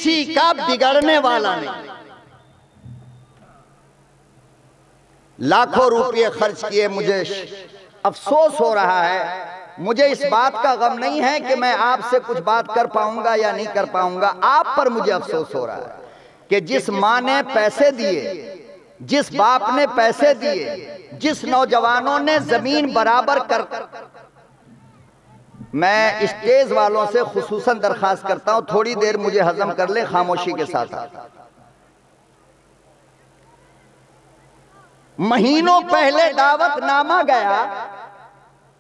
किसी का बिगड़ने वाला नहीं। लाखों रुपये खर्च किए, मुझे अफसोस हो रहा है। मुझे इस बात का गम नहीं है कि मैं आपसे कुछ बात कर पाऊंगा या नहीं कर पाऊंगा, आप पर मुझे अफसोस हो रहा है कि जिस माँ ने पैसे दिए, जिस बाप ने पैसे दिए, जिस नौजवानों ने जमीन बराबर कर। मैं स्टेज वालों से खुसूसन दरखास्त करता हूं, थोड़ी देर मुझे हजम कर ले खामोशी के साथ। महीनों पहले दावतनामा गया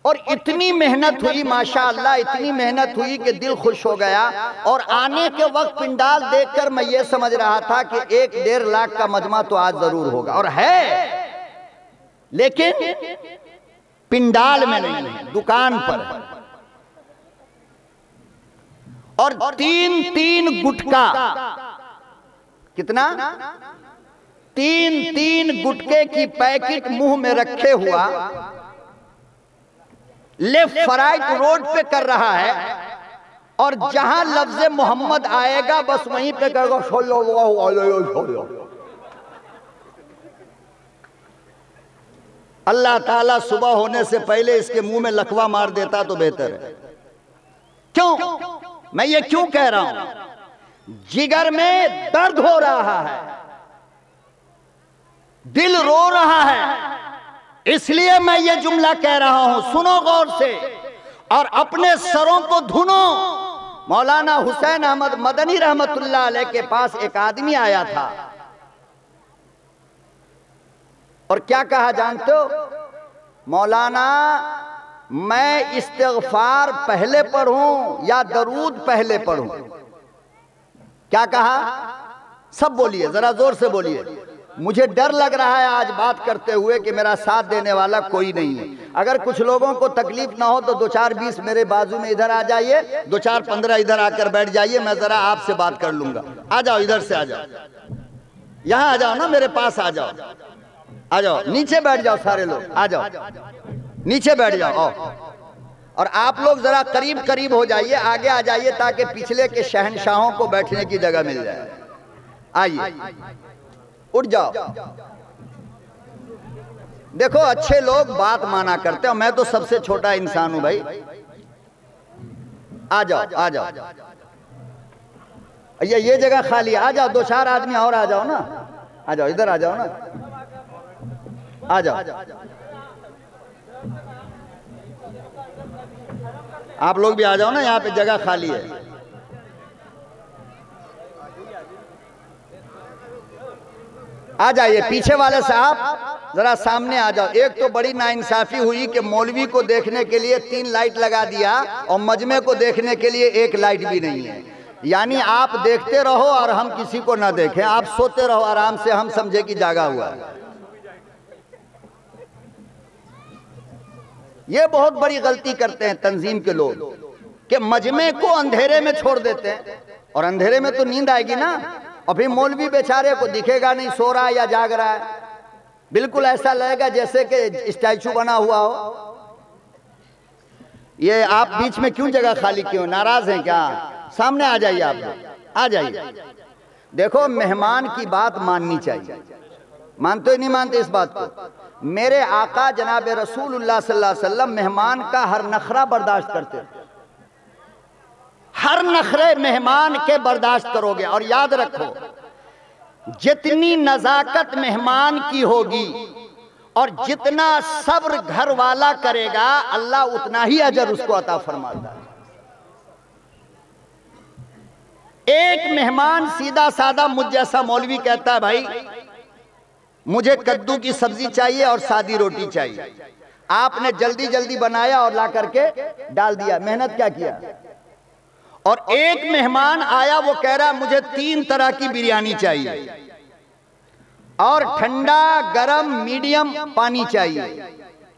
और इतनी मेहनत हुई माशाअल्लाह, इतनी मेहनत हुई कि दिल खुश हो गया। और आने के वक्त पिंडाल देखकर मैं ये समझ रहा था कि 1-1.5 लाख का मजमा तो आज जरूर होगा, और है, लेकिन पिंडाल में नहीं है, दुकान पर है। और 3-3 गुटका, कितना, 3-3 गुटके की पैकेट मुंह में रखे हुआ लेफ्ट राइट रोड पे कर रहा है, और जहां लफ्ज़ मोहम्मद आएगा बस वहीं पे कहेगा सल्लल्लाहु अलैहि वसल्लम। अल्लाह ताला सुबह होने से पहले इसके मुंह में लकवा मार देता तो बेहतर है। क्यों, मैं ये क्यों कह रहा हूं? जिगर में दर्द हो रहा है, दिल रो रहा है, इसलिए मैं ये जुमला कह रहा हूं। सुनो गौर से और अपने सरों को धुनो। मौलाना हुसैन अहमद मदनी रहमतुल्लाह अलैह के पास एक आदमी आया था और क्या कहा जानते हो? मौलाना, मैं इस्तिग़फ़ार पहले पढ़ूं या दरूद पहले पढ़ूं? क्या कहा? सब बोलिए, जरा जोर से बोलिए। मुझे डर लग रहा है आज बात करते हुए कि मेरा साथ देने वाला कोई नहीं है। अगर कुछ लोगों को तकलीफ ना हो तो 2-4-20 मेरे बाजू में इधर आ जाइए, 2-4-15 इधर आकर बैठ जाइए, मैं जरा आपसे बात कर लूंगा। आ जाओ, इधर से आ जाओ, यहां आ जाओ ना, मेरे पास आ जाओ, आ जाओ, नीचे बैठ जाओ, सारे लोग आ जाओ, नीचे बैठ जाओ। और आप लोग जरा करीब करीब हो जाइए, आगे आ जाइए, ताकि पिछले के शहंशाहों को बैठने की जगह मिल जाए। आइए, उठ जाओ। देखो, अच्छे लोग बात माना करते हो, मैं तो सबसे छोटा इंसान हूं भाई। आ जाओ, आ जाओ, ये जगह खाली, आ जाओ, 2-4 आदमी और आ जाओ ना, आ जाओ, इधर आ जाओ ना, आ जाओ। आप लोग भी आ जाओ ना, यहाँ पे जगह खाली है। आ जाइए, पीछे वाले साहब जरा सामने आ जाओ। एक तो बड़ी नाइंसाफी हुई कि मौलवी को देखने के लिए 3 लाइट लगा दिया और मजमे को देखने के लिए 1 लाइट भी नहीं है। यानी आप देखते रहो और हम किसी को ना देखें, आप सोते रहो आराम से, हम समझे कि जागा हुआ है। ये बहुत बड़ी गलती करते हैं तंजीम के लोग कि मजमे को अंधेरे में छोड़ देते हैं, और अंधेरे में तो नींद आएगी ना, और फिर मौलवी बेचारे को दिखेगा नहीं सो रहा है या जाग रहा है। बिल्कुल ऐसा लगेगा जैसे कि स्टैचू बना हुआ हो। ये आप बीच में क्यों जगह खाली क्यों, नाराज हैं क्या? सामने आ जाइए, आप आ जाइए। देखो, मेहमान की बात माननी चाहिए। मानते हो नहीं मानते इस बात को? मेरे आका जनाब रसूलुल्लाह सल्लल्लाहु अलैहि वसल्लम मेहमान का हर नखरा बर्दाश्त करते थे। हर नखरे मेहमान के बर्दाश्त करोगे, और याद रखो, जितनी नजाकत मेहमान की होगी और जितना सब्र घर वाला करेगा, अल्लाह उतना ही अजर उसको अता फरमाता है। एक मेहमान सीधा साधा मुझ जैसा मौलवी कहता है, भाई मुझे कद्दू की सब्जी चाहिए और सादी रोटी चाहिए। आपने जल्दी जल्दी बनाया और ला करके डाल दिया, मेहनत क्या किया? और एक मेहमान आया, वो कह रहा मुझे 3 तरह की बिरयानी चाहिए और ठंडा गरम मीडियम पानी चाहिए।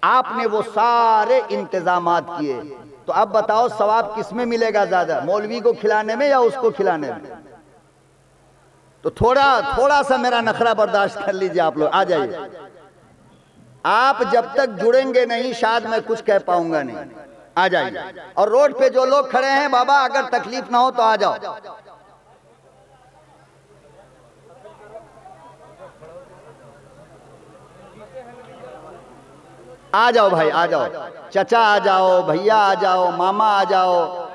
आपने वो सारे इंतजामात किए, तो अब बताओ सवाब किसमें मिलेगा ज्यादा, मौलवी को खिलाने में या उसको खिलाने में? तो थोड़ा सा मेरा नखरा बर्दाश्त कर लीजिए। आप लोग आ जाइए। आप जब तक जुड़ेंगे नहीं शायद मैं कुछ कह पाऊंगा नहीं। आ जाइए। और रोड पे जो लोग खड़े हैं, बाबा अगर तकलीफ ना हो तो आ जाओ। आ जाओ भाई, आ जाओ, चचा आ जाओ, भैया आ जाओ, मामा आ जाओ।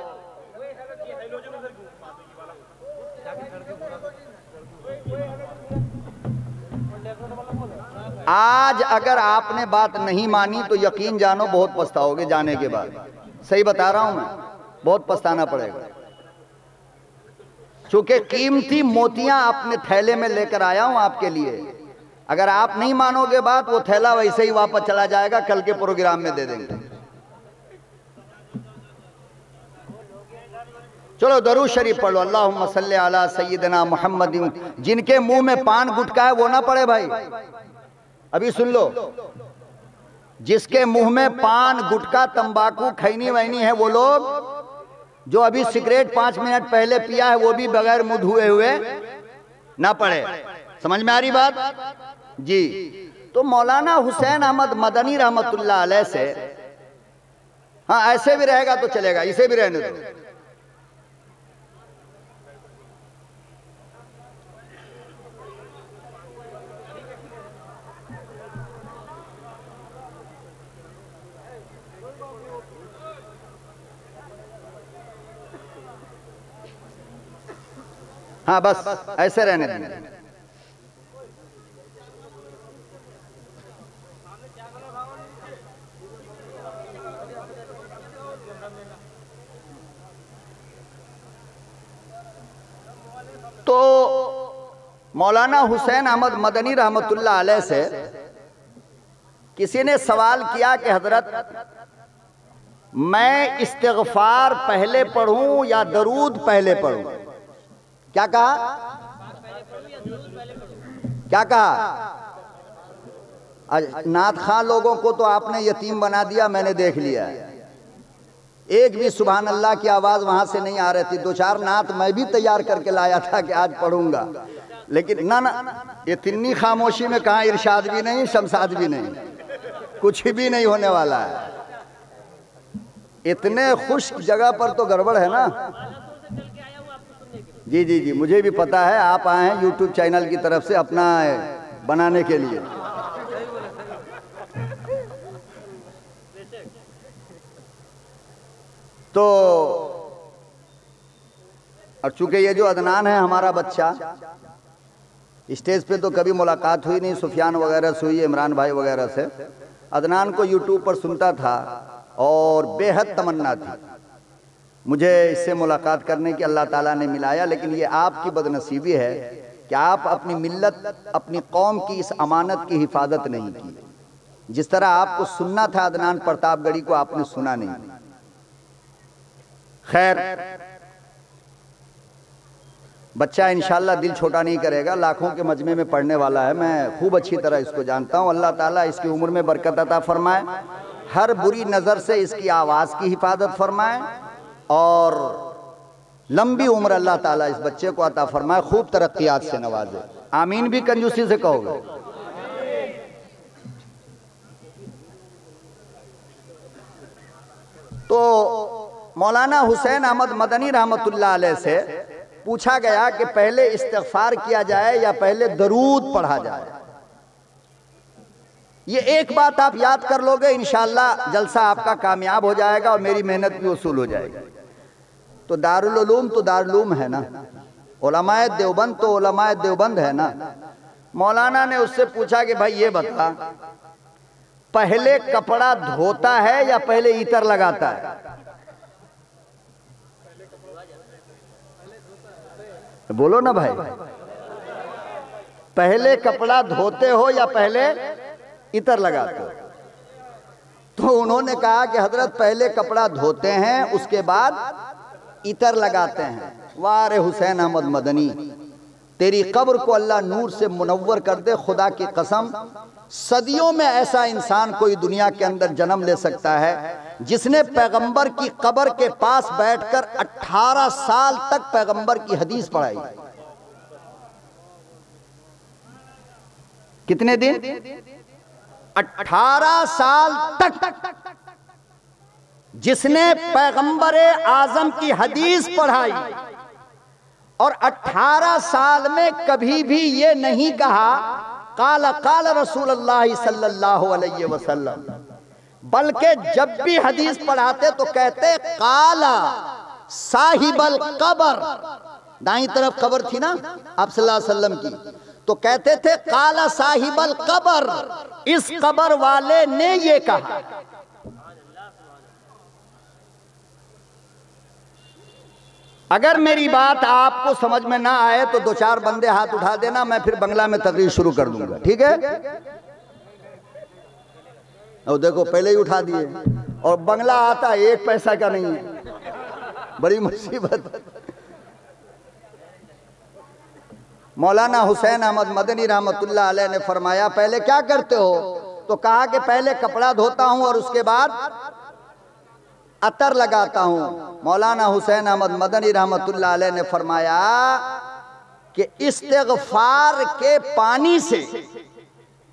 आज अगर आपने बात नहीं मानी तो यकीन जानो बहुत पछताओगे जाने के बाद। सही बता रहा हूं मैं, बहुत पछताना पड़ेगा। चूंकि कीमती मोतियां अपने थैले में लेकर आया हूं आपके लिए। अगर आप नहीं मानोगे बात, वो थैला वैसे ही वापस चला जाएगा, कल के प्रोग्राम में दे देंगे। चलो दरूद शरीफ पढ़ लो, अल्लाहुम्मा सल्ली अला सय्यिदना मुहम्मद। जिनके मुंह में पान गुटका है वो ना पढ़े भाई, अभी सुन लो। जिसके मुंह में पान गुटका तंबाकू खैनी वैनी है, वो लोग जो अभी सिगरेट 5 मिनट पहले पिया है, वो भी बगैर मुंह धुए हुए ना पढ़े। समझ में आ रही बात जी? तो मौलाना हुसैन अहमद मदनी रहमतुल्लाह अलैह से, हाँ ऐसे भी रहेगा तो चलेगा, इसे भी रहने दो। हाँ बस ऐसे रहने देंगे। तो मौलाना हुसैन अहमद मदनी रहमतुल्लाह अलैह से किसी ने सवाल किया कि हजरत मैं इस्तिग़फ़ार पहले पढ़ूं या दरूद पहले पढ़ूं? क्या कहा? क्या कहा? नात खां लोगों को तो आपने यतीम बना दिया, मैंने देख लिया। एक भी सुभान अल्लाह की आवाज वहां से नहीं आ रही थी। 2-4 नात मैं भी तैयार करके लाया था कि आज पढ़ूंगा, लेकिन ना इतनी खामोशी में कहाँ इरशाद भी नहीं, शमशाद भी नहीं, कुछ भी नहीं होने वाला है। इतने खुश्क जगह पर तो गड़बड़ है ना। जी जी जी, मुझे भी पता है, आप आए हैं यूट्यूब चैनल की तरफ से अपना बनाने के लिए। तो और चूंकि ये जो अदनान है हमारा बच्चा, स्टेज पे तो कभी मुलाकात हुई नहीं, सुफियान वगैरह से हुई, इमरान भाई वगैरह से। अदनान को यूट्यूब पर सुनता था और बेहद तमन्ना थी मुझे इससे मुलाकात करने की, अल्लाह ताला ने मिलाया। लेकिन ये आपकी बदनसीबी है कि आप अपनी मिल्लत, अपनी कौम की इस अमानत की हिफाजत नहीं की। जिस तरह आपको सुनना था अदनान प्रतापगढ़ी को, आपने सुना नहीं। खैर, बच्चा इंशाल्लाह दिल छोटा नहीं करेगा, लाखों के मजमे में पढ़ने वाला है, मैं खूब अच्छी तरह इसको जानता हूँ। अल्लाह ताला इसकी उम्र में बरकत अता फरमाए, हर बुरी नज़र से इसकी आवाज़ की हिफाजत फरमाए और लंबी उम्र अल्लाह ताला इस बच्चे को अता फरमाए, खूब तरक्कियात से नवाजे। आमीन भी कंजूसी से कहोगे। तो मौलाना हुसैन अहमद मदनी रहमतुल्लाह अलैह से पूछा गया कि पहले इस्तिग़फ़ार किया जाए या पहले दरूद पढ़ा जाए। ये एक बात आप याद कर लोगे, इंशाअल्लाह जलसा आपका कामयाब हो जाएगा और मेरी मेहनत भी वसूल हो जाएगी। तो दारुल उलूम तो दारुल उलूम है ना, उलमाए देवबंद तो उलमाए देवबंद है ना। मौलाना ने उससे पूछा कि भाई ये बता, पहले कपड़ा धोता है या पहले इतर लगाता है? बोलो ना भाई, पहले कपड़ा धोते हो या पहले इतर लगाते हो? तो उन्होंने कहा कि हजरत पहले कपड़ा धोते हैं, उसके बाद इतर लगाते हैं। वाह रे हुसैन अहमद मदनी, तेरी कब्र को अल्लाह नूर से मुनव्वर कर दे। खुदा की कसम, सदियों में ऐसा इंसान कोई दुनिया के अंदर जन्म ले सकता है जिसने पैगंबर की कब्र के पास बैठकर 18 साल तक पैगंबर की हदीस पढ़ाई। कितने दिन? 18 साल तक जिसने पैगंबर आजम की हदीस पढ़ाई और 18 साल में कभी भी ये नहीं कहा काला काला रसूलुल्लाह सल्लल्लाहु अलैहि वसल्लम, बल्कि जब भी हदीस पढ़ाते तो कहते काला साहिबल कबर, दाईं तरफ कबर थी ना आप सल्लल्लाहु अलैहि वसल्लम की, तो कहते थे काला साहिबल कबर, इस कबर वाले ने ये कहा। अगर मेरी बात आपको समझ में ना आए तो दो चार बंदे हाथ उठा देना, मैं फिर बंगला में तकरीर शुरू कर दूंगा, ठीक है? और देखो पहले ही उठा दिए, और बंगला आता एक पैसा का नहीं है, बड़ी मुसीबत। मौलाना हुसैन अहमद मदनी रहमतुल्लाह अलैह ने फरमाया पहले क्या करते हो? तो कहा कि पहले कपड़ा धोता हूं और उसके बाद अतर लगाता हूं। मौलाना हुसैन अहमद मदनी रहमतुल्लाह अलैह ने फरमाया कि इस्तिग़फ़ार के पानी से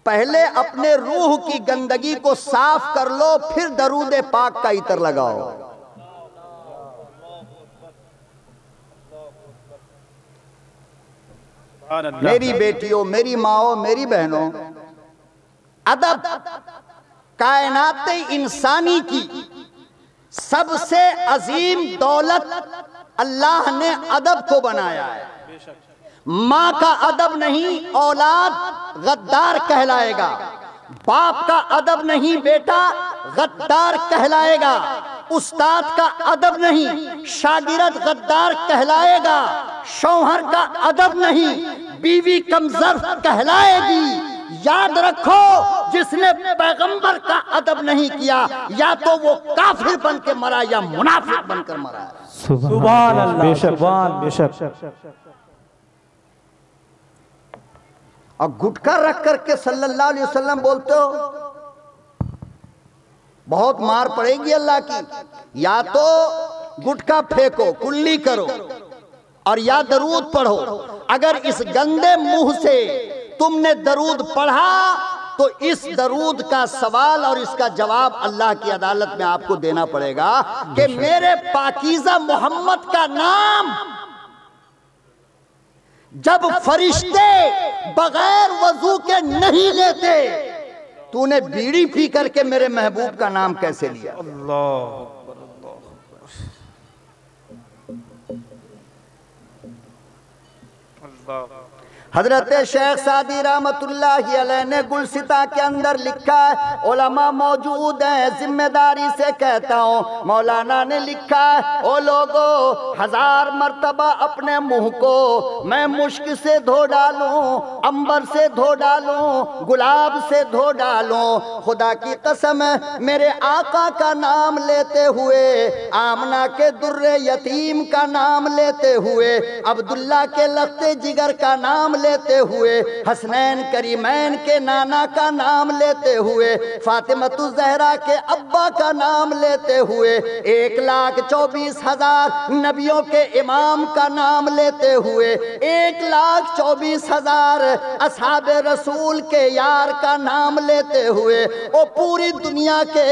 पहले अपने रूह की गंदगी को साफ कर लो, फिर दरूद पाक का इतर लगाओ। मेरी बेटियों, मेरी माओ, मेरी बहनों, अदब कायनात इंसानी की सबसे अजीम दौलत अल्लाह ने अदब को बनाया है। माँ का अदब नहीं औलाद गद्दार कहलाएगा, बाप का अदब नहीं बेटा गद्दार कहलाएगा, उस्ताद का अदब नहीं शागिर्द गद्दार कहलाएगा, शौहर का अदब नहीं बीवी कमजर्फ कहलाएगी। याद रखो, जिसने पैगंबर का अदब नहीं किया या तो वो काफिर बन के मरा या मुनाफिक बनकर मरा। सुभान अल्लाह, बेशक बेशक। और गुटखा रख करके सल्लल्लाहु अलैहि वसल्लम बोलते हो, बहुत मार पड़ेगी अल्लाह की। या तो गुटखा फेंको, कुल्ली करो, और या दरूद पढ़ो। अगर इस गंदे मुंह से तुमने दरूद पढ़ा तो इस दरूद का सवाल और इसका जवाब अल्लाह की अदालत में आपको देना पड़ेगा कि मेरे पाकीज़ा मोहम्मद का नाम जब फरिश्ते बगैर वजू के नहीं लेते, तूने बीड़ी पी करके मेरे महबूब का नाम कैसे लिया? अल्लाह हजरत शेख सादी रहमतुल्लाहि अलैह ने गुलसिता के अंदर लिखा है, उलमा मौजूद हैं जिम्मेदारी से कहता हूँ, मौलाना ने लिखा है, ओ लोगो 1000 मर्तबा अपने मुंह को मैं मुश्क से धो डालूं, अंबर से धो डालूं, गुलाब से धो डालूं, खुदा की कसम मेरे आका का नाम लेते हुए, आमना के दुर्रे यतीम का नाम लेते हुए, अब्दुल्ला के लख्ते जिगर का नाम लेते हुए, हसनैन करीमैन के नाना का नाम लेते हुए, फातिमतु ज़हरा के अब्बा का नाम लेते हुए, 1,24,000 नबियों के इमाम का नाम लेते हुए, 1,24,000 असहाबे रसूल के यार का नाम लेते हुए, और पूरी दुनिया के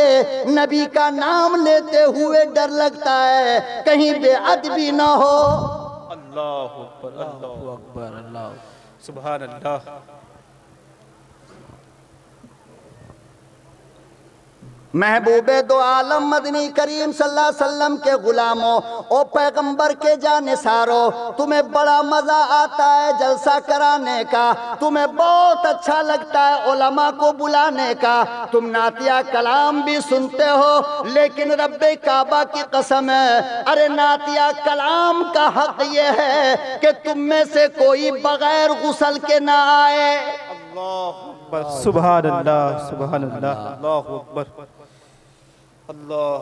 नबी का नाम लेते हुए डर लगता है कहीं बेअदबी ना हो। अल्लाहु अकबर, अल्लाहु अकबर, अल्लाह सुभान अल्लाह। महबूबे दो आलम मदनी करीम सल्लल्लाहु अलैहि वसल्लम के गुलामों, ओ पैगंबर के जानिसारो, तुम्हें बड़ा मजा आता है जलसा कराने का, तुम्हें बहुत अच्छा लगता है उलमा को बुलाने का, तुम नातिया कलाम भी सुनते हो, लेकिन रब्बे काबा की कसम है, अरे नातिया कलाम का हक ये है कि तुम में से कोई बगैर गुस्ल के ना आए। अल्लाहु अकबर, सुभान अल्लाह, सुभान अल्लाह, अल्लाहु अकबर, अल्लाह।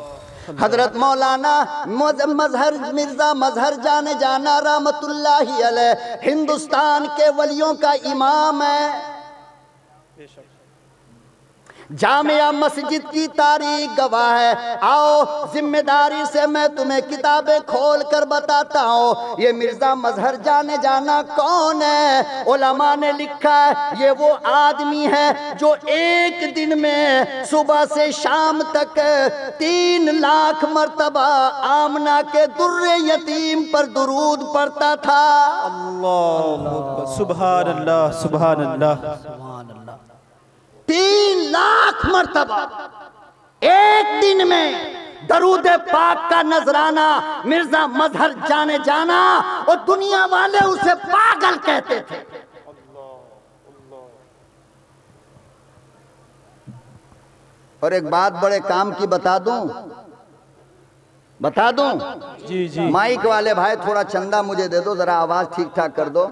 हजरत मौलाना मजहर मिर्जा मजहर जाने जाना रहमतुल्लाहि अलैह हिंदुस्तान के वलियों का इमाम है। जामिया मस्जिद की तारीख गवाह है। आओ जिम्मेदारी से मैं तुम्हें किताबें खोल कर बताता हूँ, ये मिर्जा मजहर जाने जाना कौन है। उलमा ने लिखा है ये वो आदमी है जो एक दिन में सुबह से शाम तक 3 लाख मर्तबा आमना के दुर्रे यतीम पर दुरूद पढ़ता था। अल्लाह सुभान अल्लाह, सुभान अल्लाह, 3 लाख मर्तबा। एक दिन में दरूद पाक का नजराना मिर्जा मजहर जाने जाना, और दुनिया वाले उसे पागल कहते थे। और एक बात बड़े काम की बता दूं जी जी। माइक वाले भाई थोड़ा चंदा मुझे दे दो, जरा आवाज ठीक ठाक कर दो,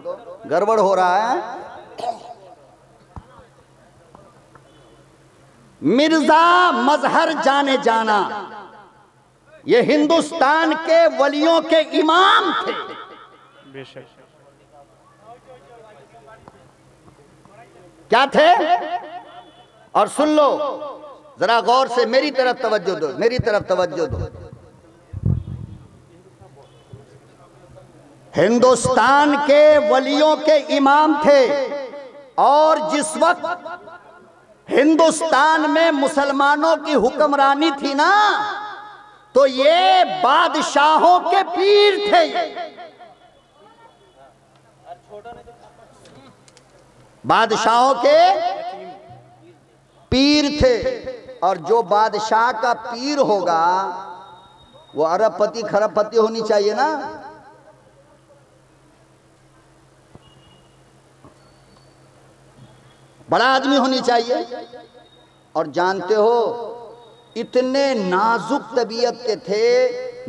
गड़बड़ हो रहा है। मिर्जा मजहर जाने जाना ये हिंदुस्तान के वलियों के इमाम थे। बेशक। क्या थे? और सुन लो जरा गौर से, मेरी तरफ तवज्जो दो, मेरी तरफ तवज्जो दो। हिंदुस्तान के वलियों के इमाम थे, और जिस वक्त हिंदुस्तान में मुसलमानों की हुक्मरानी थी ना, तो ये बादशाहों के पीर थे। बादशाहों के पीर थे। और जो बादशाह का पीर होगा वो अरबपति खरबपति होनी चाहिए ना। बड़ा आदमी होनी चाहिए। और जानते हो इतने नाजुक तबीयत के थे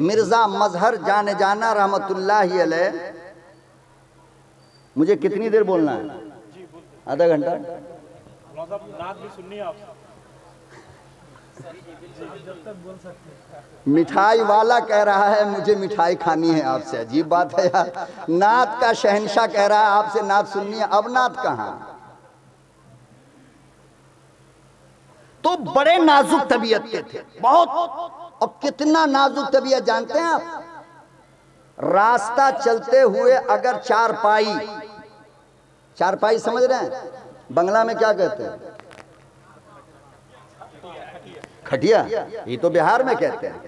मिर्जा मजहर जाने जाना रहमतुल्लाहि अलैह। मुझे कितनी देर बोलना है? आधा घंटा? नात भी सुननी है आपसे। मिठाई वाला कह रहा है मुझे मिठाई खानी है आपसे। अजीब बात है यार, नात का शहंशाह कह रहा है आपसे नात सुननी है। अब नात कहां? तो बड़े नाजुक तबीयत के थे बहुत। और कितना नाजुक तबीयत जानते हैं आप? रास्ता चलते हुए अगर चारपाई, चारपाई समझ रहे हैं? बंगला में क्या कहते हैं? खटिया। ये तो बिहार में कहते हैं,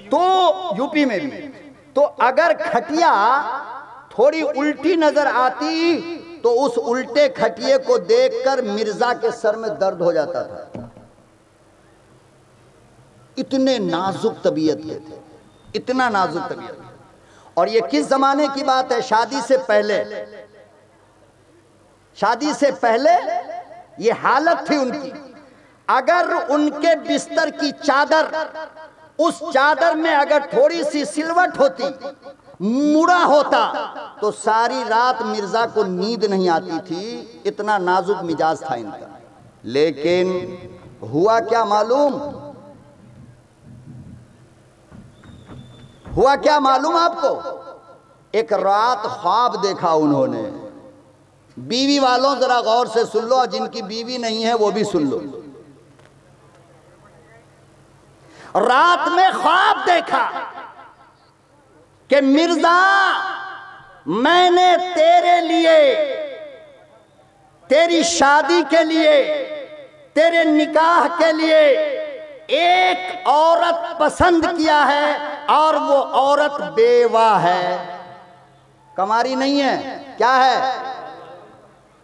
तो यूपी में भी। तो अगर खटिया थोड़ी उल्टी नजर आती तो उस उल्टे खटिए को देखकर मिर्जा के सर में दर्द हो जाता था। इतने नाजुक तबीयत के थे, इतना नाजुक तबीयत। और ये किस जमाने की बात है? शादी से पहले। शादी से पहले ये हालत थी उनकी। अगर उनके बिस्तर की चादर, उस चादर में अगर थोड़ी सी सिलवट होती, मुड़ा होता, तो सारी रात मिर्जा को नींद नहीं आती थी। इतना नाजुक मिजाज था इनका। लेकिन हुआ क्या मालूम? हुआ क्या मालूम आपको? एक रात ख्वाब देखा उन्होंने। बीवी वालों जरा गौर से सुन लो, और जिनकी बीवी नहीं है वो भी सुन लो। रात में ख्वाब देखा कि मिर्जा मैंने तेरे लिए, तेरी शादी के लिए, तेरे निकाह के लिए एक औरत पसंद किया है, और वो औरत बेवा है, कमारी नहीं है। क्या है?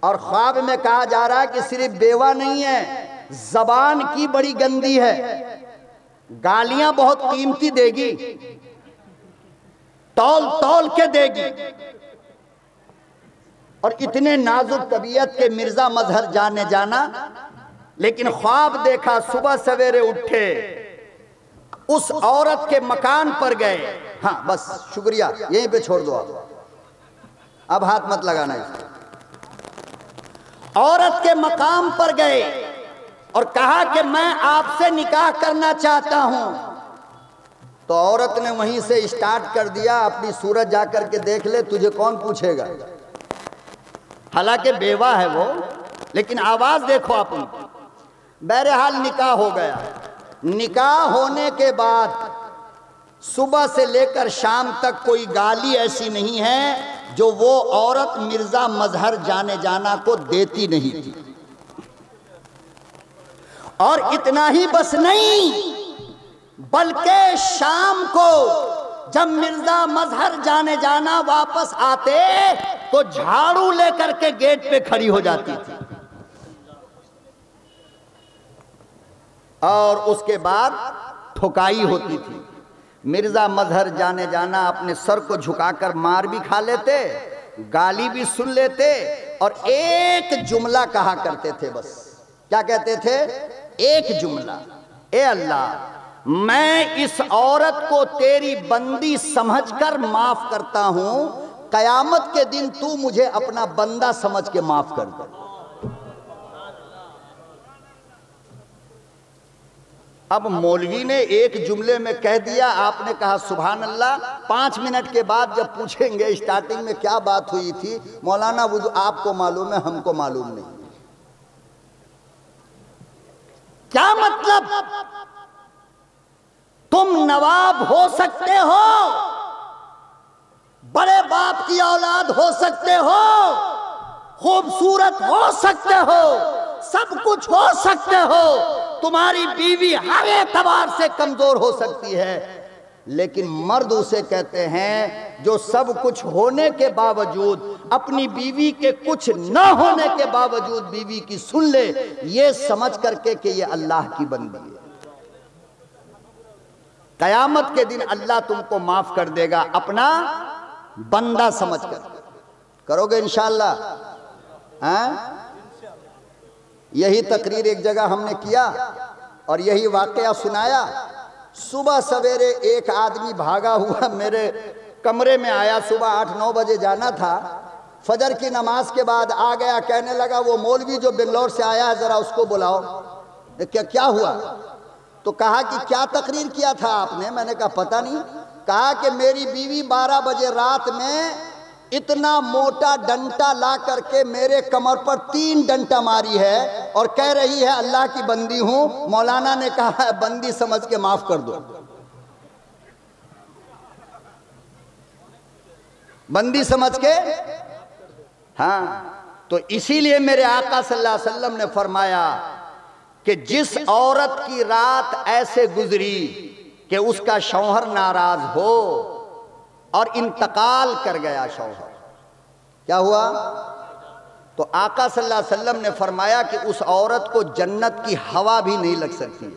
और ख्वाब में कहा जा रहा है कि सिर्फ बेवा नहीं है, जबान की बड़ी गंदी है, गालियां बहुत कीमती देगी, तौल तौल के देगी। और इतने नाजुक तबीयत के मिर्जा मजहर जाने जाना। लेकिन ख्वाब देखा, सुबह सवेरे उठे, उस औरत के मकान पर गए। हाँ बस शुक्रिया, यहीं पे छोड़ दो आप, अब हाथ मत लगाना इसको। औरत के मकाम पर गए और कहा कि मैं आपसे निकाह करना चाहता हूं। तो औरत ने वहीं से स्टार्ट कर दिया, अपनी सूरत जाकर के देख ले, तुझे कौन पूछेगा। हालांकि बेवा है वो, लेकिन आवाज देखो आप उनकी। बहरहाल निकाह हो गया। निकाह होने के बाद सुबह से लेकर शाम तक कोई गाली ऐसी नहीं है जो वो औरत मिर्जा मजहर जाने जाना को देती नहीं थी। और इतना ही बस नहीं, बल्कि शाम को जब मिर्जा मजहर जाने जाना वापस आते तो झाड़ू लेकर के गेट पे खड़ी हो जाती थी। और उसके बाद ठुकाई होती थी। मिर्जा मजहर जाने जाना अपने सर को झुकाकर मार भी खा लेते, गाली भी सुन लेते और एक जुमला कहा करते थे। बस क्या कहते थे? एक जुमला, ए अल्लाह मैं इस औरत को तेरी बंदी समझकर माफ करता हूं, कयामत के दिन तू मुझे अपना बंदा समझ के माफ कर दे। अब मौलवी ने एक जुमले में कह दिया, आपने कहा सुभान अल्लाह। 5 मिनट के बाद जब पूछेंगे स्टार्टिंग में क्या बात हुई थी, मौलाना वो आपको मालूम है, हमको मालूम नहीं। क्या मतलब? तुम नवाब हो सकते हो, बड़े बाप की औलाद हो सकते हो, खूबसूरत हो सकते हो, सब कुछ हो सकते हो, तुम्हारी बीवी हर एतबार से कमजोर हो सकती है, लेकिन मर्द उसे कहते हैं जो सब कुछ होने के बावजूद, अपनी बीवी के कुछ न होने के बावजूद बीवी की सुन ले, ये समझ करके कि ये अल्लाह की बंदी है। कयामत के दिन अल्लाह तुमको माफ कर देगा, अपना बंदा समझकर। करोगे इंशाअल्लाह? यही तकरीर एक जगह हमने किया और यही वाकया सुनाया। सुबह सवेरे एक आदमी भागा हुआ मेरे कमरे में आया, सुबह 8-9 बजे जाना था, फजर की नमाज के बाद आ गया, कहने लगा वो मौलवी जो बेंगलोर से आया है जरा उसको बुलाओ। क्या हुआ? तो कहा कि क्या तकरीर किया था आपने? मैंने कहा पता नहीं। कहा कि मेरी बीवी 12 बजे रात में इतना मोटा डंटा ला करके मेरे कमर पर 3 डंटा मारी है और कह रही है अल्लाह की बंदी हूं। मौलाना ने कहा है बंदी समझ के माफ कर दो, बंदी समझ के। हाँ, तो इसीलिए मेरे आका सल्लल्लाहु अलैहि वसल्लम ने फरमाया कि जिस औरत की रात ऐसे गुजरी कि उसका शौहर नाराज हो और इंतकाल कर गया शौहर, क्या हुआ? तो आका सल्लल्लाहु अलैहि वसल्लम ने फरमाया कि उस औरत को जन्नत की हवा भी नहीं लग सकती है।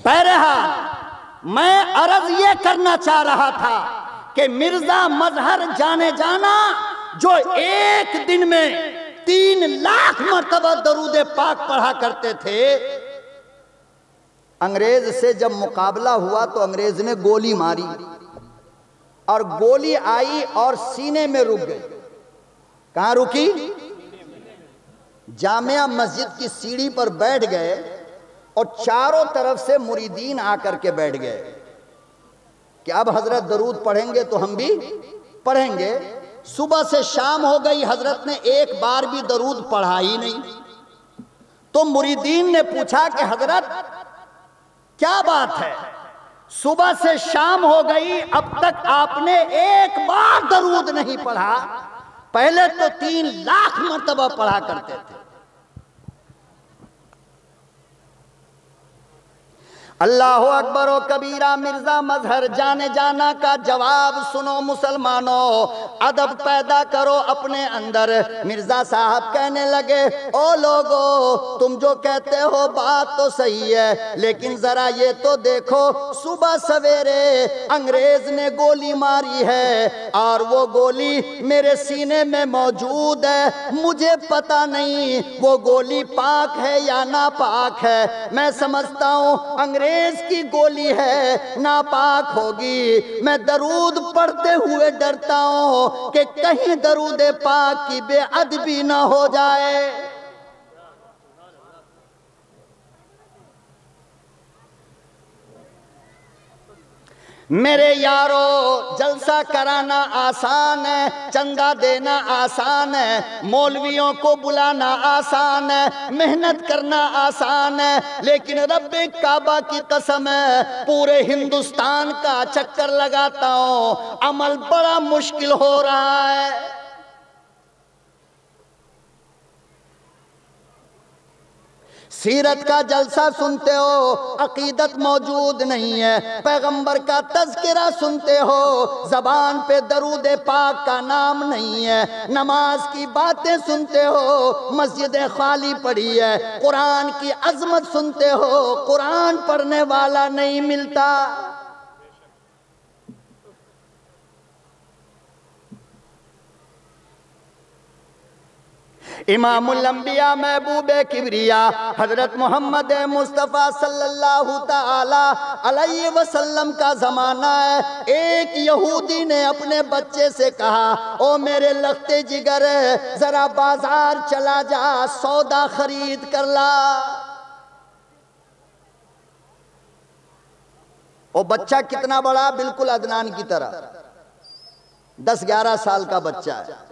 बहरहाल मैं अर्ज ये करना चाह रहा था कि मिर्जा मजहर जाने जाना जो एक दिन में 3 लाख मर्तबा दरूद पाक पढ़ा करते थे, अंग्रेज से जब मुकाबला हुआ तो अंग्रेज ने गोली मारी और गोली आई और सीने में रुक गई। कहां रुकी? जामिया मस्जिद की सीढ़ी पर बैठ गए और चारों तरफ से मुरीदीन आकर के बैठ गए कि अब हजरत दरूद पढ़ेंगे तो हम भी पढ़ेंगे। सुबह से शाम हो गई, हजरत ने एक बार भी दरूद पढ़ा ही नहीं। तो मुरीदीन ने पूछा कि हजरत क्या बात है, सुबह से शाम हो गई, अब तक आपने एक बार दरूद नहीं पढ़ा, पहले तो 3 लाख मर्तबा पढ़ा करते थे। अल्लाह अकबर व कबीरा। मिर्जा मजहर जाने जाना का जवाब सुनो मुसलमानों, अदब पैदा करो अपने अंदर। मिर्जा साहब कहने लगे, ओ लोगो तुम जो कहते हो बात तो सही है, लेकिन जरा ये तो देखो, सुबह सवेरे अंग्रेज ने गोली मारी है और वो गोली मेरे सीने में मौजूद है। मुझे पता नहीं वो गोली पाक है या नापाक है। मैं समझता हूँ अंग्रेज की गोली है, नापाक होगी। मैं दरूद पढ़ते हुए डरता हूं कि कहीं दरूद पाक की बेअदबी ना हो जाए। मेरे यारो जलसा कराना आसान है, चंदा देना आसान है, मौलवियों को बुलाना आसान है, मेहनत करना आसान है, लेकिन रब्बे काबा की कसम है पूरे हिंदुस्तान का चक्कर लगाता हूँ, अमल बड़ा मुश्किल हो रहा है। सीरत का जलसा सुनते हो, अकीदत मौजूद नहीं है। पैगंबर का तज़किरा सुनते हो, ज़बान पे दरूद पाक का नाम नहीं है। नमाज की बातें सुनते हो, मस्जिद खाली पड़ी है। कुरान की अजमत सुनते हो, कुरान पढ़ने वाला नहीं मिलता। इमामुल अंबिया महबूबे किबरिया हजरत मोहम्मद मुस्तफ़ा सल्लल्लाहु ताला अलैहि वसल्लम का ज़माना है। एक यहूदी ने अपने बच्चे से कहा, ओ मेरे लखते जिगर, ज़रा बाजार चला जा, सौदा खरीद कर ला। ओ बच्चा कितना बड़ा, बिल्कुल अदनान की तरह, 10-11 साल का बच्चा है।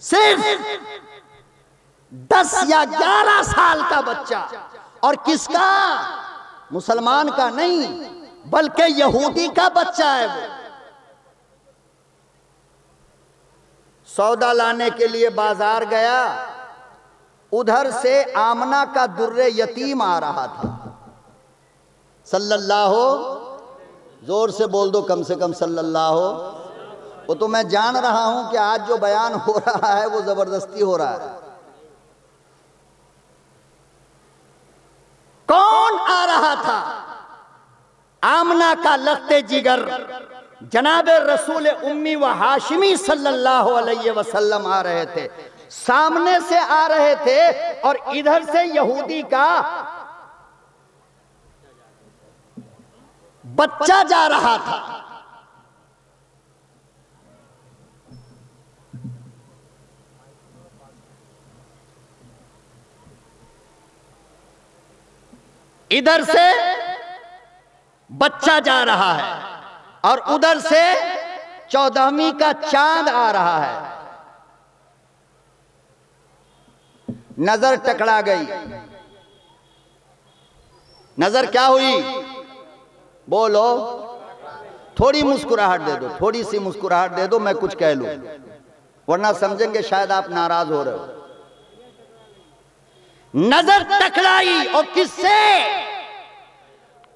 सिर्फ 10 या 11 साल का बच्चा, और किसका? मुसलमान का नहीं, बल्कि यहूदी का बच्चा है। वो सौदा लाने के लिए बाजार गया, उधर से आमना का दुर्रे यतीम आ रहा था। सल्लल्लाहु, जोर से बोल दो कम से कम सल्लल्लाहु। वो तो मैं जान रहा हूं कि आज जो बयान हो रहा है वो जबरदस्ती हो रहा है। कौन आ रहा था? आमना का लखते जिगर जनाब रसूल उम्मी व हाशिमी सल्लल्लाहु अलैहि वसल्लम आ रहे थे। सामने से आ रहे थे और इधर से यहूदी का बच्चा जा रहा था। इधर से बच्चा जा रहा है और उधर से 14वीं का चांद आ रहा है। नजर टकरा गई। नजर क्या हुई? बोलो। थोड़ी मुस्कुराहट दे दो, थोड़ी सी मुस्कुराहट दे दो, मैं कुछ कह लूं, वरना समझेंगे शायद आप नाराज हो रहे हो। नजर टकराई, और किससे?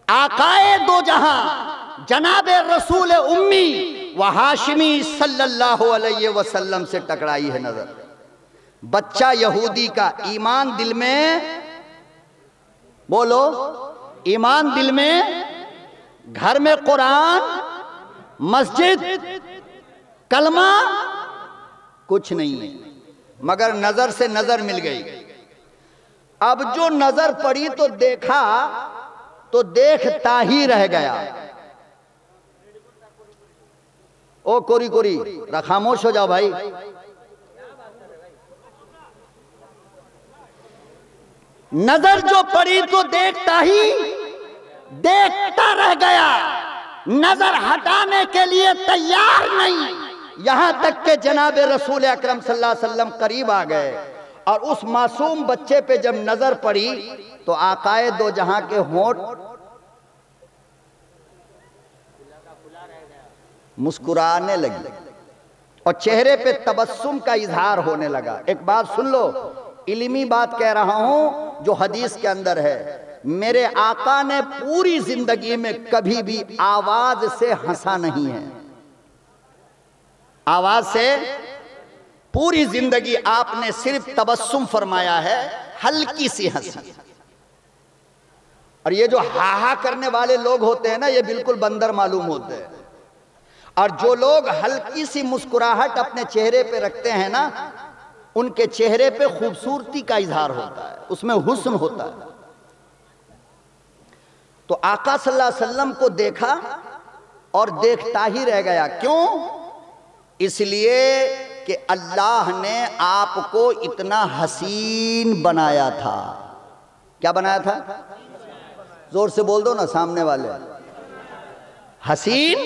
आकाए दो जहां जनाबे रसूल उम्मी व हाशिमी सल्लल्लाहु अलैहि वसल्लम से टकराई है नजर। बच्चा यहूदी का, ईमान दिल में, बोलो, ईमान दिल में, घर में कुरान, मस्जिद, कलमा कुछ नहीं है, मगर नजर से नजर मिल गई। अब जो नजर पड़ी तो देखा, तो देखता ही रह गया। ओ कोरी कोरी, खामोश हो जाओ भाई। नजर जो पड़ी तो देखता रह गया, नजर हटाने के लिए तैयार नहीं। यहां तक के जनाबे रसूल अकरम सल्लल्लाहु अलैहि वसल्लम करीब आ गए और उस मासूम बच्चे पे जब नजर पड़ी तो आकाए दो जहां के होंठ मुस्कुराने लगी और चेहरे पे तबस्सुम का इजहार होने लगा। एक बात सुन लो, इल्मी बात कह रहा हूं जो हदीस के अंदर है। मेरे आका ने पूरी जिंदगी में कभी भी आवाज से हंसा नहीं है। आवाज से पूरी जिंदगी आपने सिर्फ तबस्सुम फरमाया है, हल्की सी हंसी। और ये जो हाहा करने वाले लोग होते हैं ना, ये बिल्कुल बंदर मालूम होते हैं। और जो लोग हल्की सी मुस्कुराहट अपने चेहरे पे रखते हैं ना, उनके चेहरे पे खूबसूरती का इजहार होता है, उसमें हुस्न होता है। तो आका सल्लल्लाहु अलैहि वसल्लम को देखा और देखता ही रह गया। क्यों? इसलिए कि अल्लाह ने आपको इतना हसीन बनाया था। क्या बनाया था? जोर से बोल दो ना सामने वाले। हसीन।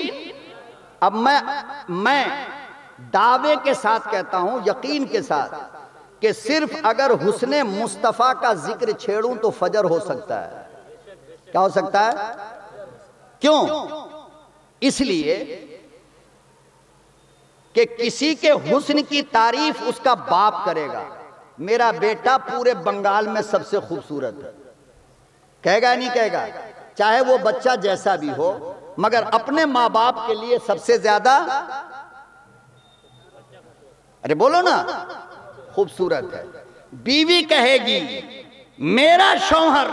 अब मैं दावे के साथ कहता हूं, यकीन के साथ, कि सिर्फ अगर हुस्ने मुस्तफ़ा का जिक्र छेड़ूं तो फजर हो सकता है। क्या हो सकता है? क्यों? इसलिए कि किसी के हुस्न की तारीफ उसका बाप करेगा, मेरा बेटा पूरे बंगाल में सबसे खूबसूरत है। कहेगा नहीं कहेगा? चाहे वो बच्चा जैसा भी हो, मगर अपने माँ बाप के लिए सबसे ज्यादा, अरे बोलो ना, खूबसूरत है। बीवी कहेगी मेरा शौहर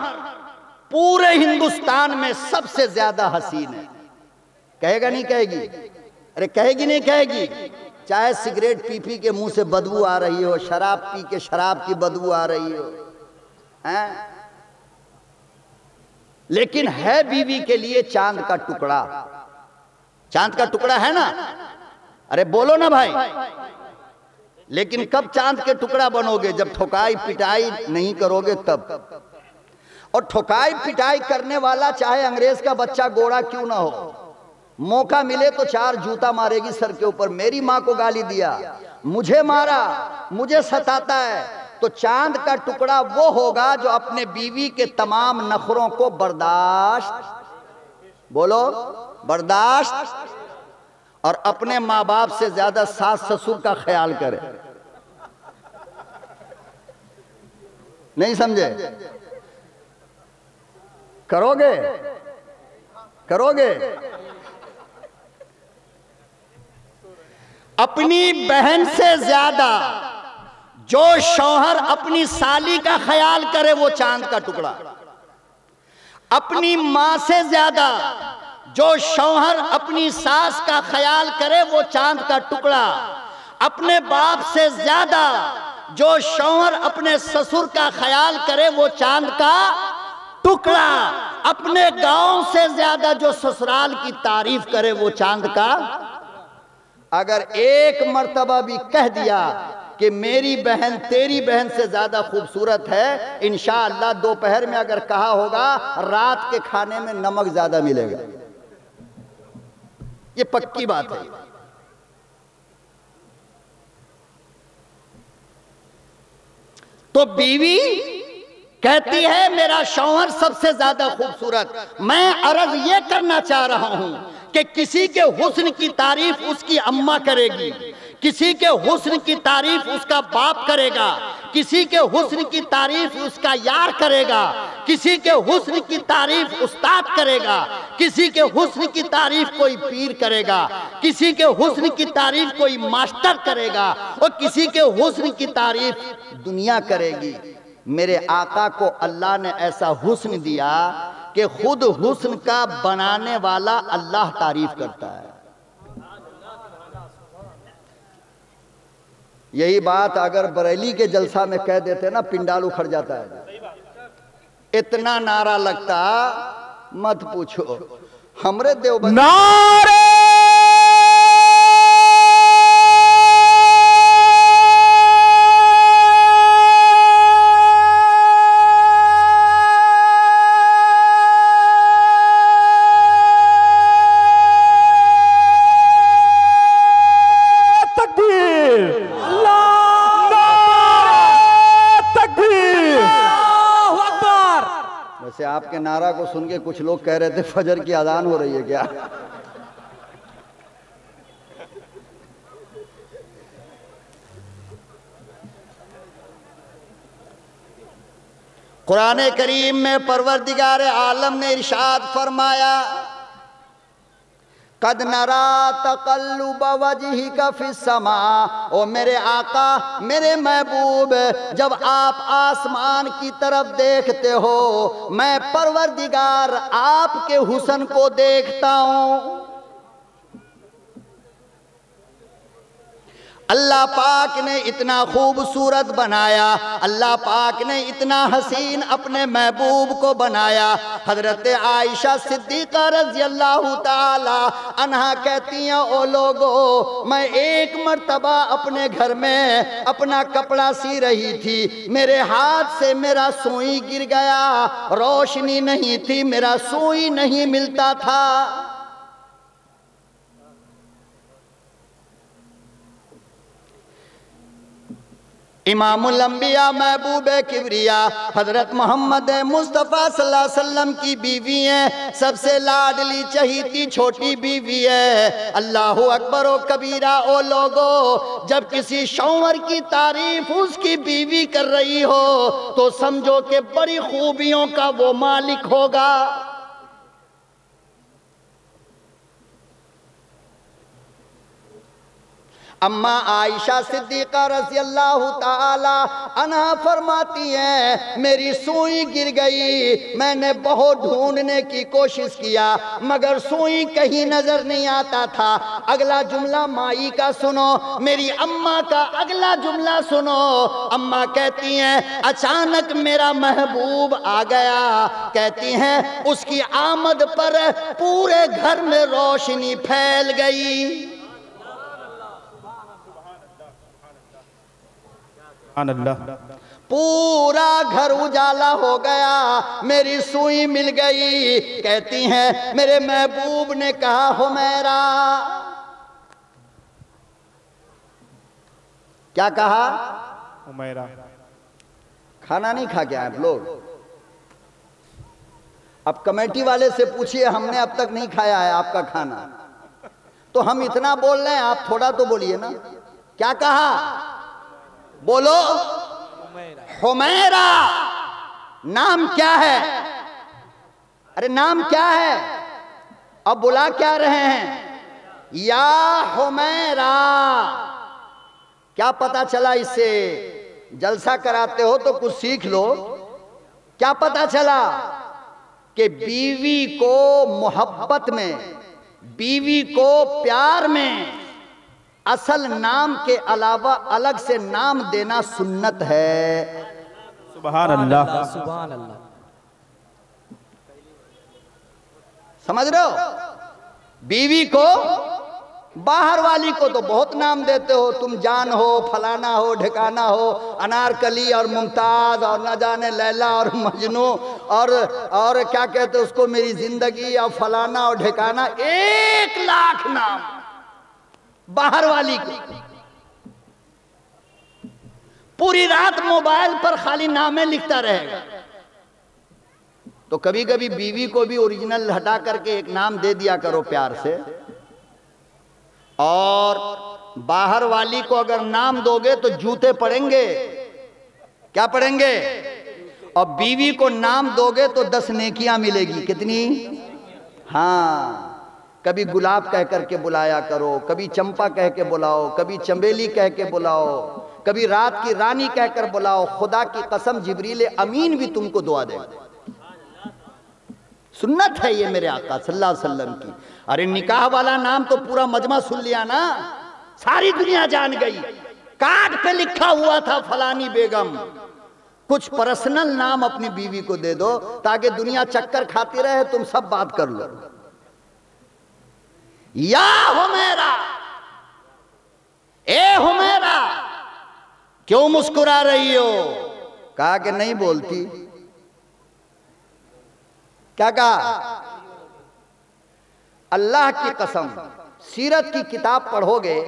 पूरे हिंदुस्तान में सबसे ज्यादा हसीन है। कहेगा नहीं कहेगी? अरे कहेगी नहीं कहेगी? चाहे सिगरेट पी पी के मुंह से बदबू आ रही हो, शराब पी के शराब की बदबू आ रही हो, हैं? लेकिन है बीवी के लिए चांद का टुकड़ा। चांद का टुकड़ा है ना? अरे बोलो ना भाई। लेकिन कब चांद के टुकड़ा बनोगे? जब ठोकाई पिटाई नहीं करोगे तब। और ठोकाई पिटाई करने वाला चाहे अंग्रेज का बच्चा गोरा क्यों ना हो, मौका मिले तो 4 जूता मारेगी सर के ऊपर। मेरी माँ को गाली दिया, मुझे मारा, मुझे सताता है, तो चांद का टुकड़ा वो होगा जो अपने बीवी के तमाम नखरों को बर्दाश्त, बोलो बर्दाश्त, और अपने माँ बाप से ज्यादा सास ससुर का ख्याल करे। नहीं समझे? करोगे? करोगे? अपनी बहन से ज्यादा जो शौहर अपनी साली का ख्याल करे वो चांद का टुकड़ा। अपनी मां से ज्यादा जो शौहर अपनी सास का ख्याल करे वो चांद का टुकड़ा। अपने बाप से ज्यादा जो शौहर अपने ससुर का ख्याल करे वो चांद का टुकड़ा। अपने गांव से ज्यादा जो ससुराल की तारीफ करे वो चांद का। अगर एक मर्तबा भी कह दिया कि मेरी बहन तेरी बहन से ज्यादा खूबसूरत है, इंशाअल्लाह दोपहर में अगर कहा होगा रात के खाने में नमक ज्यादा मिलेगा। ये पक्की बात है। तो बीवी कहती है मेरा शौहर सबसे ज्यादा खूबसूरत। मैं अर्ज ये करना चाह रहा हूं कि किसी के हुस्न की तारीफ उसकी अम्मा करेगी, किसी के हुस्न की तारीफ उसका बाप करेगा, किसी के हुस्न की तारीफ उसका यार करेगा, किसी के हुस्न की तारीफ उस्ताद करेगा, किसी के हुस्न की तारीफ कोई पीर करेगा, किसी के हुस्न की तारीफ कोई मास्टर करेगा, और किसी के हुस्न की तारीफ दुनिया करेगी। मेरे आका को अल्लाह ने ऐसा हुस्न दिया कि खुद हुस्न का बनाने वाला अल्लाह तारीफ करता है। यही बात अगर बरेली के जलसा में कह देते ना, पिंडाल उखड़ जाता है। इतना नारा लगता मत पूछो। हमरे देवबंदी नारे आपके नारा को सुन के कुछ लोग कह रहे थे फजर की अजान हो रही है क्या? कुरान करीम में परवरदिगार आलम ने इरशाद फरमाया, कद नरा तक़ल्लुब वजहिका फिस्समा। ओ मेरे आका, मेरे महबूब, जब आप आसमान की तरफ देखते हो, मैं परवरदिगार आपके हुस्न को देखता हूँ। अल्लाह पाक ने इतना खूबसूरत बनाया, अल्लाह पाक ने इतना हसीन अपने महबूब को बनाया। हजरत आयशा सिद्दीक़ा रज़ियल्लाहु ताला अन्हा कहती हैं, ओ लोगो, मैं एक मर्तबा अपने घर में अपना कपड़ा सी रही थी, मेरे हाथ से मेरा सुई गिर गया, रोशनी नहीं थी, मेरा सुई नहीं मिलता था। इमामुल अंबिया महबूब किबरिया हजरत मोहम्मद मुस्तफ़ा सल्लल्लाहु अलैहि वसल्लम की बीवी है, सबसे लाडली चहीती छोटी बीवी है। अल्लाह अकबर ओ कबीरा। ओ लोगो, जब किसी शौहर की तारीफ उसकी बीवी कर रही हो तो समझो कि बड़ी खूबियों का वो मालिक होगा। अम्मा आयशा सिद्दीक़ा रज़ी अल्लाह ताला अन्हा फरमाती हैं, मेरी सुई गिर गई, मैंने बहुत ढूंढने की कोशिश किया मगर सुई कहीं नजर नहीं आता था। अगला जुमला माई का सुनो, मेरी अम्मा का अगला जुमला सुनो। अम्मा कहती हैं, अचानक मेरा महबूब आ गया। कहती हैं, उसकी आमद पर पूरे घर में रोशनी फैल गई। पूरा घर उजाला हो गया, मेरी सुई मिल गई। कहती हैं, मेरे महबूब ने कहा, हुमैरा। क्या कहा? हुमैरा। खाना नहीं खा के आए आप लोग? अब कमेटी वाले से पूछिए, हमने अब तक नहीं खाया है आपका खाना। तो हम इतना बोल रहे हैं, आप थोड़ा तो बोलिए ना। क्या कहा? बोलो। हुमैरा। नाम क्या है? अरे नाम क्या है? अब बुला क्या रहे हैं? या हुमैरा। क्या पता चला इससे? जलसा कराते हो तो कुछ सीख लो। क्या पता चला? कि बीवी को मोहब्बत में, बीवी को प्यार में असल नाम के अलावा अलग से नाम देना सुन्नत है। सुभान अल्लाह, सुभान अल्लाह। समझ रहे हो? बीवी को, बाहर वाली को तो बहुत नाम देते हो, तुम जान हो, फलाना हो, ढिकाना हो, अनारकली और मुमताज और न जाने लैला और मजनू और क्या कहते हो उसको, मेरी जिंदगी और फलाना और ढिकाना, 1 लाख नाम बाहर वाली को। पूरी रात मोबाइल पर खाली नामे लिखता रहेगा। तो कभी कभी बीवी को भी ओरिजिनल हटा करके एक नाम दे दिया करो प्यार से। और बाहर वाली को अगर नाम दोगे तो जूते पड़ेंगे। क्या पड़ेंगे? और बीवी को नाम दोगे तो 10 नेकियां मिलेगी। कितनी? हाँ, कभी गुलाब कह करके बुलाया करो, कभी चंपा कह के बुलाओ, कभी चंबेली कह के बुलाओ, कभी रात की रानी कहकर बुलाओ। खुदा की कसम जिब्रील अमीन भी तुमको दुआ देगा। सुन्नत है ये मेरे आका सल्लल्लाहु अलैहि वसल्लम की। अरे निकाह वाला नाम तो पूरा मजमा सुन लिया ना, सारी दुनिया जान गई। कार्ड पे लिखा हुआ था फलानी बेगम। कुछ पर्सनल नाम अपनी बीवी को दे दो ताकि दुनिया चक्कर खाती रहे, तुम सब बात कर लो। या हुमैरा, ए हुमैरा, क्यों मुस्कुरा रही हो? कहा कि नहीं बोलती। क्या कहा? अल्लाह की कसम, सीरत की किताब पढ़ोगे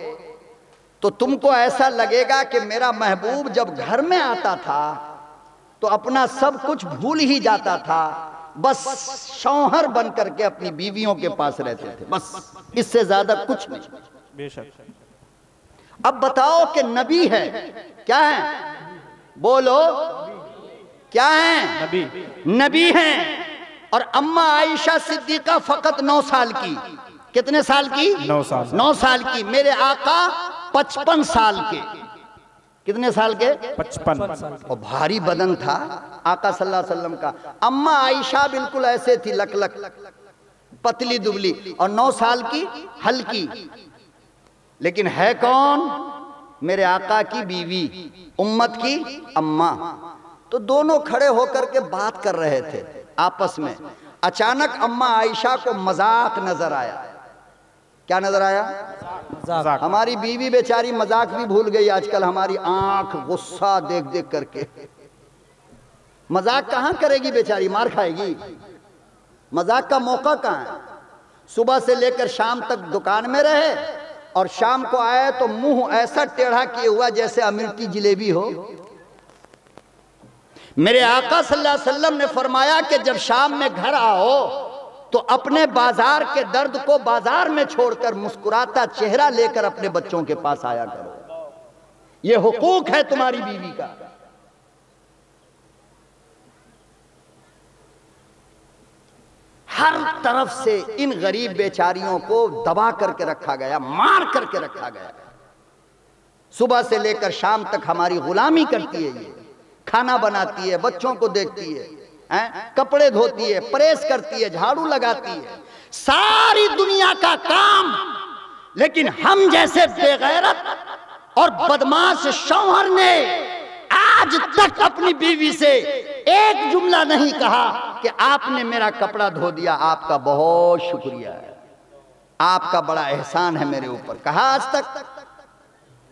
तो तुमको ऐसा लगेगा कि मेरा महबूब जब घर में आता था तो अपना सब कुछ भूल ही जाता था, बस शौहर बन करके अपनी बीवियों के पास रहते थे, बस इससे ज्यादा कुछ नहीं। बेशक। अब बताओ कि नबी है, क्या है? बोलो, क्या है? नबी। नबी हैं। और अम्मा आयशा सिद्दीका फकत 9 साल की। कितने साल की? 9 साल। 9 साल की। मेरे आका 55 साल के। कितने साल के? 55। और भारी बदन था आका सल्लल्लाहु अलैहि वसल्लम का। अम्मा आयशा बिल्कुल ऐसे थी, लक लक पतली दुबली, और 9 साल की हल्की। लेकिन है कौन? मेरे आका की बीवी, उम्मत की अम्मा। तो दोनों खड़े होकर के बात कर रहे थे आपस में। अचानक अम्मा आयशा को मजाक नजर आया। क्या नजर आया? मजाक। हमारी बीवी बेचारी मजाक भी भूल गई आजकल। हमारी आंख गुस्सा देख देख करके मजाक कहां करेगी बेचारी, मार खाएगी। मजाक का मौका कहां है? सुबह से लेकर शाम तक दुकान में रहे और शाम को आए तो मुंह ऐसा टेढ़ा किए हुआ जैसे अमेरिकी जिलेबी हो। मेरे आका सल्लल्लाहु अलैहि वसल्लम ने फरमाया कि जब शाम में घर आओ तो अपने बाजार के दर्द को बाजार में छोड़कर मुस्कुराता चेहरा लेकर अपने बच्चों के पास आया करो। यह हुकूक है तुम्हारी बीवी का। हर तरफ से इन गरीब बेचारियों को दबा करके रखा गया, मार करके रखा गया। सुबह से लेकर शाम तक हमारी गुलामी करती है ये। खाना बनाती है, बच्चों को देखती है, कपड़े धोती है, प्रेस करती है, झाड़ू लगाती है, सारी दुनिया का काम। लेकिन हम जैसे बेगैरत और बदमाश शौहर ने आज तक अपनी बीवी से एक जुमला नहीं कहा कि आपने मेरा कपड़ा धो दिया, आपका बहुत शुक्रिया है, आपका बड़ा एहसान है मेरे ऊपर। कहा आज तक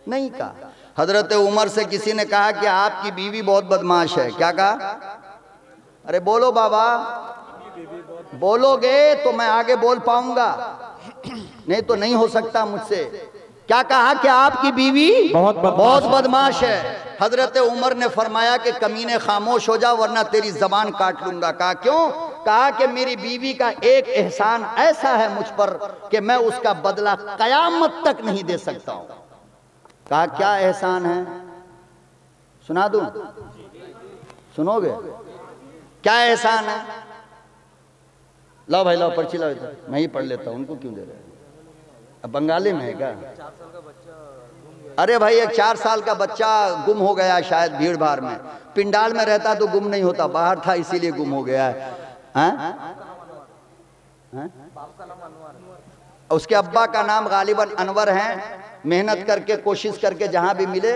नहीं कहा। हजरत उमर से किसी ने कहा कि आपकी बीवी बहुत बदमाश है। क्या कहा? अरे बोलो बाबा, बोलोगे तो मैं आगे बोल पाऊंगा, नहीं तो नहीं हो सकता मुझसे। क्या कहा कि आपकी बीवी बहुत बदमाश है। हजरत उमर ने फरमाया कि कमीने खामोश हो जा वरना तेरी जबान काट लूंगा। कहा क्यों? कहा कि मेरी बीवी का एक एहसान ऐसा है मुझ पर कि मैं उसका बदला कयामत तक नहीं दे सकता हूं। कहा क्या एहसान है? सुना दूं? सुनोगे? क्या एहसान है? लाओ भाई लाओ, पर्ची लाओ, मैं ही पढ़ लेता हूं, उनको क्यों दे रहे? अब बंगाली में है क्या? अरे भाई, एक 4 साल का बच्चा गुम हो गया, शायद भीड़ भाड़ में। पिंडाल में रहता तो गुम नहीं होता, बाहर था इसीलिए गुम हो गया है। उसके अब्बा का नाम गालिबन अनवर है। मेहनत करके, कोशिश करके जहां भी मिले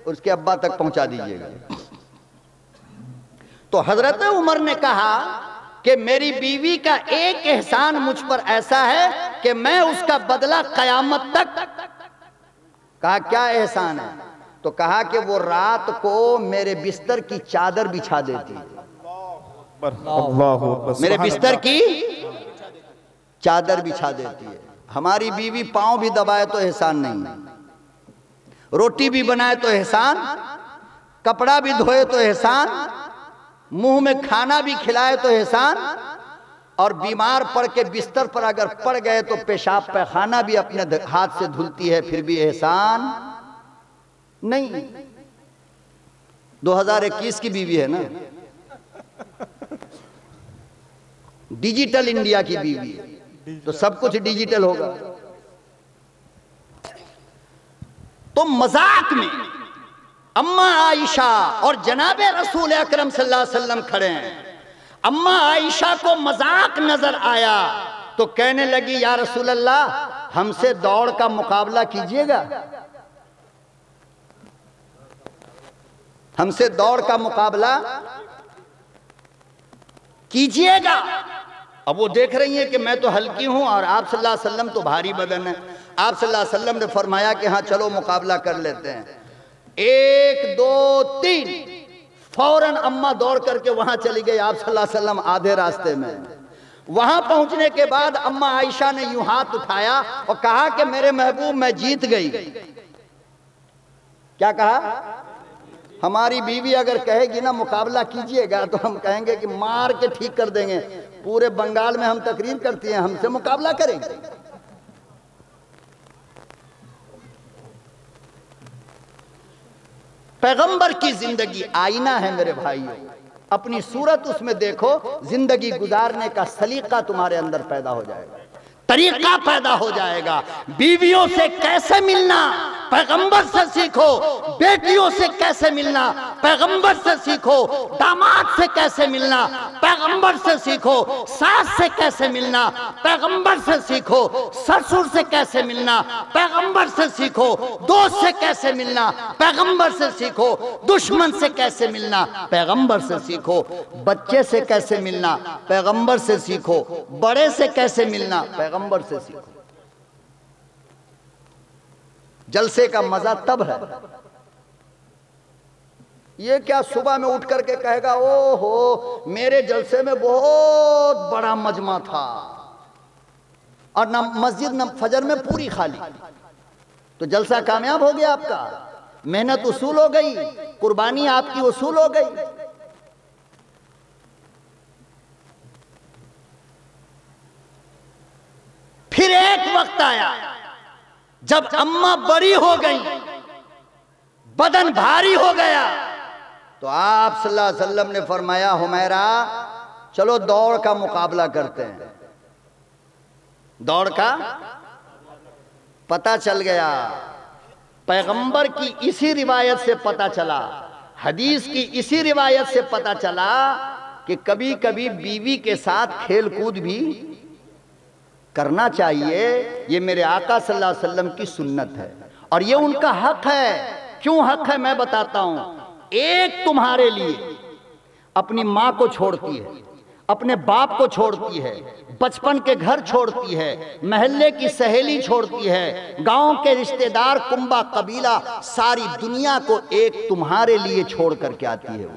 उसके अब्बा तक पहुंचा दीजिएगा। तो हजरत उमर ने कहा कि मेरी बीवी का एक एहसान मुझ पर ऐसा है कि मैं उसका बदला कयामत तक। कहा क्या एहसान है? तो कहा कि वो रात को मेरे बिस्तर की चादर बिछा देती है। मेरे बिस्तर की चादर बिछा देती है। हमारी बीवी पांव भी दबाए तो एहसान नहीं, रोटी भी बनाए तो एहसान, कपड़ा भी धोए तो एहसान, मुंह में खाना भी खिलाए तो एहसान, और बीमार पड़ के बिस्तर पर अगर पड़ गए तो पेशाब पैखाना भी अपने हाथ से धुलती है, फिर भी एहसान नहीं। 2021 की बीवी है ना, डिजिटल इंडिया की बीवी है, तो सब कुछ डिजिटल होगा। तो मजाक में अम्मा आयशा और जनाबे रसूल अकरम सल्लल्लाहु अलैहि वसल्लम खड़े हैं। अम्मा आयशा को मजाक नजर आया तो कहने लगी, या रसूल अल्लाह, हमसे दौड़ का मुकाबला कीजिएगा, हमसे दौड़ का मुकाबला कीजिएगा। अब वो देख रही हैं कि मैं तो हल्की हूं और आप सल्लल्लाहु अलैहि वसल्लम तो भारी बदन है। आप सल्लल्लाहु अलैहि वसल्लम ने फरमाया कि हाँ चलो मुकाबला कर लेते हैं। 1 2 3 फौरन अम्मा दौड़ करके वहां चली गई। आप सल्लल्लाहु अलैहि वसल्लम आधे रास्ते में। वहां पहुंचने के बाद अम्मा आयशा ने यूं हाथ उठाया और कहा कि मेरे महबूब, मैं जीत गई। क्या कहा? हमारी बीवी अगर कहेगी ना मुकाबला कीजिएगा तो हम कहेंगे कि मार के ठीक कर देंगे। पूरे बंगाल में हम तकरीर करती हैं, हमसे मुकाबला करेंगे। पैगंबर की जिंदगी आईना है मेरे भाइयों। अपनी सूरत उसमें देखो, जिंदगी गुजारने का सलीका तुम्हारे अंदर पैदा हो जाएगा, तरीका पैदा हो जाएगा। बीवियों से कैसे मिलना, पैगंबर से सीखो। बेटियों से कैसे मिलना, पैगंबर से सीखो। दामाद से कैसे मिलना, पैगंबर से सीखो। सास से कैसे मिलना, पैगंबर से सीखो। ससुर से कैसे मिलना, पैगंबर से सीखो। दोस्त से कैसे मिलना, पैगंबर से सीखो। दुश्मन से कैसे मिलना, पैगंबर से सीखो। बच्चे से कैसे मिलना, पैगंबर से सीखो। बड़े से कैसे मिलना, पैगंबर से सीखो। जलसे का मजा तब है। ये क्या सुबह में उठ करके कहेगा, ओहो मेरे जलसे में बहुत बड़ा मजमा था, और न मस्जिद न फजर में पूरी खाली। तो जलसा कामयाब हो गया आपका, मेहनत उसूल हो गई, कुर्बानी आपकी उसूल हो गई। फिर एक वक्त आया जब अम्मा बड़ी हो गई, बदन भारी हो गया, तो आप सल्लल्लाहु अलैहि वसल्लम ने फरमाया, हुमैरा चलो दौड़ का मुकाबला करते हैं। दौड़ का पता चल गया, पैगंबर की इसी रिवायत से पता चला, हदीस की इसी रिवायत से पता चला कि कभी कभी बीवी के साथ खेल कूद भी करना चाहिए। ये मेरे आका सल्लल्लाहु अलैहि वसल्लम की सुन्नत है और ये उनका हक है। क्यों हक है मैं बताता हूं। एक तुम्हारे लिए अपनी मां को छोड़ती है, अपने बाप को छोड़ती है, बचपन के घर छोड़ती है, महल्ले की सहेली छोड़ती है, गांव के रिश्तेदार, कुंबा, कबीला, सारी दुनिया को एक तुम्हारे लिए छोड़ करके आती है।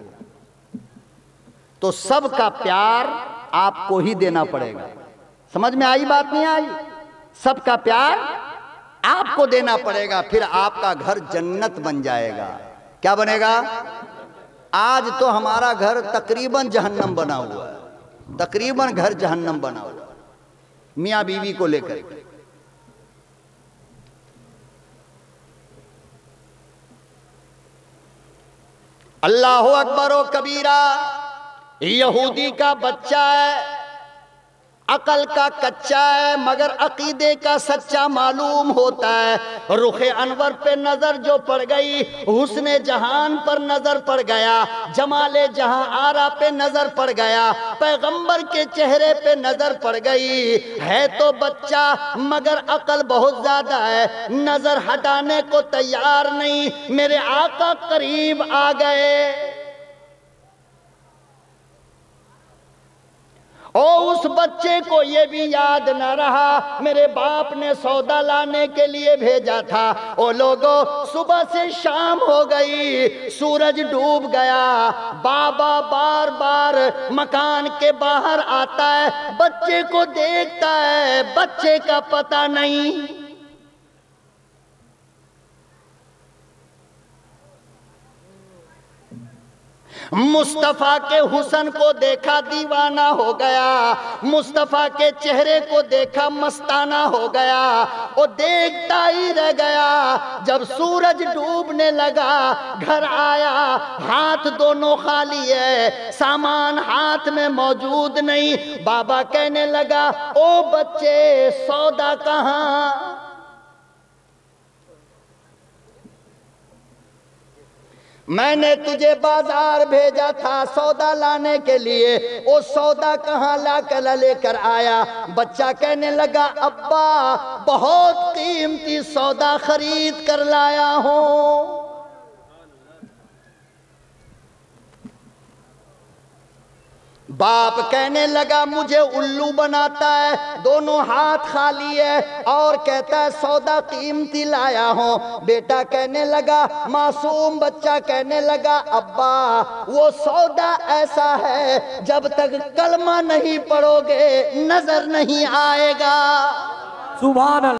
तो सबका प्यार आपको ही देना पड़ेगा। समझ में आई बात नहीं आई? सबका प्यार आपको देना पड़ेगा, फिर आपका घर जन्नत बन जाएगा। क्या बनेगा? आज तो हमारा घर तकरीबन जहन्नम बना हुआ है, तकरीबन घर जहन्नम बना हुआ है, मियां बीवी को लेकर। अल्लाहु अकबर ओ कबीरा। यहूदी का बच्चा है, अकल का कच्चा है, मगर अकीदे का सच्चा मालूम होता है। रुखे अनवर पे नजर जो पड़ गई, हुस्ने जहान पर नजर पड़ गया, जमाले जहां आरा पे नजर पड़ गया, पैगंबर के चेहरे पे नजर पड़ गई। है तो बच्चा मगर अकल बहुत ज्यादा है, नजर हटाने को तैयार नहीं। मेरे आका करीब आ गए। और उस बच्चे को ये भी याद न रहा, मेरे बाप ने सौदा लाने के लिए भेजा था। ओ लोगों, सुबह से शाम हो गई, सूरज डूब गया। बाबा बार बार मकान के बाहर आता है, बच्चे को देखता है, बच्चे का पता नहीं। मुस्तफा के हुस्न को देखा दीवाना हो गया, मुस्तफा के चेहरे को देखा मस्ताना हो गया। वो देखता ही रह गया। जब सूरज डूबने लगा, घर आया, हाथ दोनों खाली है, सामान हाथ में मौजूद नहीं। बाबा कहने लगा, ओ बच्चे, सौदा कहाँ? मैंने तुझे बाजार भेजा था सौदा लाने के लिए, वो सौदा कहाँ ला कर लेकर आया? बच्चा कहने लगा, अब्बा बहुत कीमती सौदा खरीद कर लाया हूं। बाप कहने लगा, मुझे उल्लू बनाता है, दोनों हाथ खाली है, और कहता है सौदा कीमती लाया हूं। बेटा कहने लगा, मासूम बच्चा कहने लगा, अब्बा वो सौदा ऐसा है, जब तक कलमा नहीं पढ़ोगे नजर नहीं आएगा। सुभान अल्लाह।